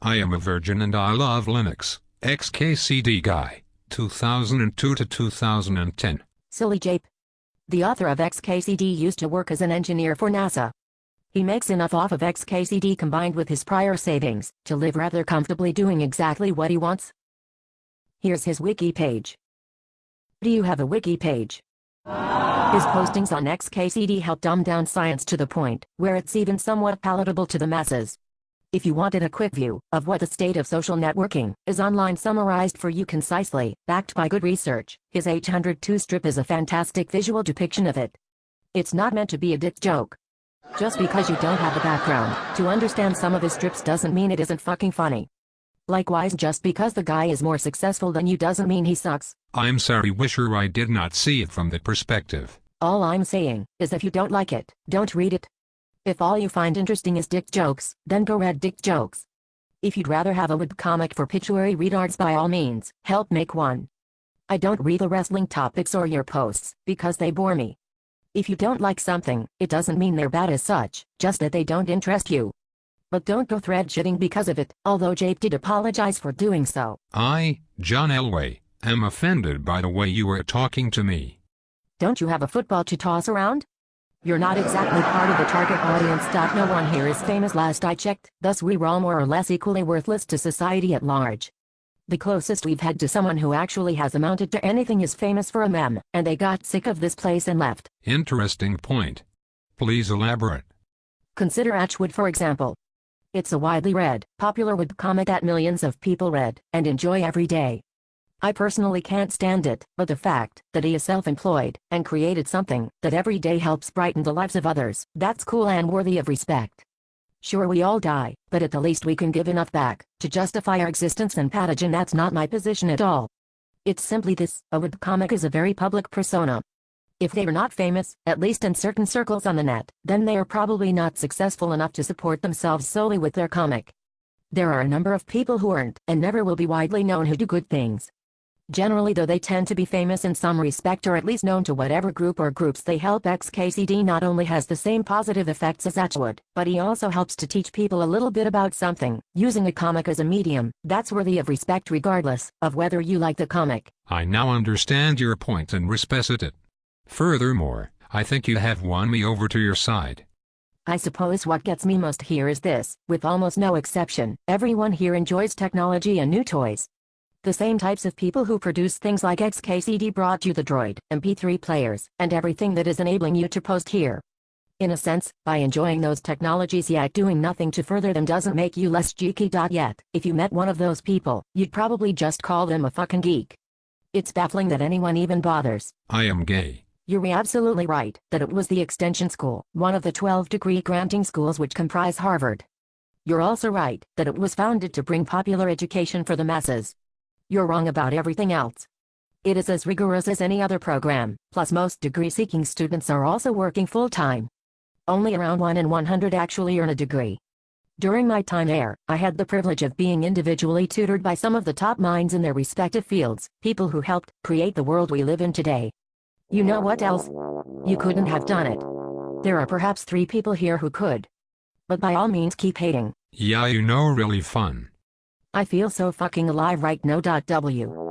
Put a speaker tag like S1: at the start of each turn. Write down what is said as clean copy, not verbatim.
S1: I am a virgin and I love Linux. XKCD Guy, 2002 to 2010.
S2: Silly jape. The author of XKCD used to work as an engineer for NASA. He makes enough off of XKCD combined with his prior savings to live rather comfortably doing exactly what he wants. Here's his wiki page. Do you have a wiki page? His postings on XKCD help dumb down science to the point where it's even somewhat palatable to the masses. If you wanted a quick view of what the state of social networking is online summarized for you concisely, backed by good research, his 802 strip is a fantastic visual depiction of it. It's not meant to be a dick joke. Just because you don't have the background to understand some of his strips doesn't mean it isn't fucking funny. Likewise, just because the guy is more successful than you doesn't mean he sucks.
S1: I'm sorry, Wisher, I did not see it from that perspective.
S2: All I'm saying is if you don't like it, don't read it. If all you find interesting is dick jokes, then go read dick jokes. If you'd rather have a webcomic for pituitary retards, by all means, help make one. I don't read the wrestling topics or your posts, because they bore me. If you don't like something, it doesn't mean they're bad as such, just that they don't interest you. But don't go thread shitting because of it, although Jape did apologize for doing so.
S1: I, John Elway, am offended by the way you are talking to me.
S2: Don't you have a football to toss around? You're not exactly part of the target audience. No one here is famous last I checked, thus we're all more or less equally worthless to society at large. The closest we've had to someone who actually has amounted to anything is Famous for a meme, and they got sick of this place and left.
S1: Interesting point. Please elaborate.
S2: Consider Atchwood for example. It's a widely read, popular webcomic that millions of people read and enjoy every day. I personally can't stand it, but the fact that he is self-employed and created something that every day helps brighten the lives of others, that's cool and worthy of respect. Sure, we all die, but at the least we can give enough back to justify our existence, and pathogen, that's not my position at all. It's simply this: a webcomic is a very public persona. If they are not famous, at least in certain circles on the net, then they are probably not successful enough to support themselves solely with their comic. There are a number of people who aren't and never will be widely known who do good things. Generally though, they tend to be famous in some respect, or at least known to whatever group or groups they help. XKCD not only has the same positive effects as Atchwood, but he also helps to teach people a little bit about something, using a comic as a medium that's worthy of respect regardless of whether you like the comic.
S1: I now understand your point and respect it. Furthermore, I think you have won me over to your side.
S2: I suppose what gets me most here is this: with almost no exception, everyone here enjoys technology and new toys. The same types of people who produce things like XKCD brought you the Droid, MP3 players, and everything that is enabling you to post here. In a sense, by enjoying those technologies yet doing nothing to further them doesn't make you less geeky. Yet, if you met one of those people, you'd probably just call them a fucking geek. It's baffling that anyone even bothers.
S1: I am gay.
S2: You're absolutely right that it was the Extension School, one of the 12 degree-granting schools which comprise Harvard. You're also right that it was founded to bring popular education for the masses. You're wrong about everything else. It is as rigorous as any other program, plus most degree-seeking students are also working full-time. Only around 1 in 100 actually earn a degree. During my time there, I had the privilege of being individually tutored by some of the top minds in their respective fields, people who helped create the world we live in today. You know what else? You couldn't have done it. There are perhaps 3 people here who could. But by all means keep hating.
S1: Yeah, you know, really fun.
S2: I feel so fucking alive right now. W.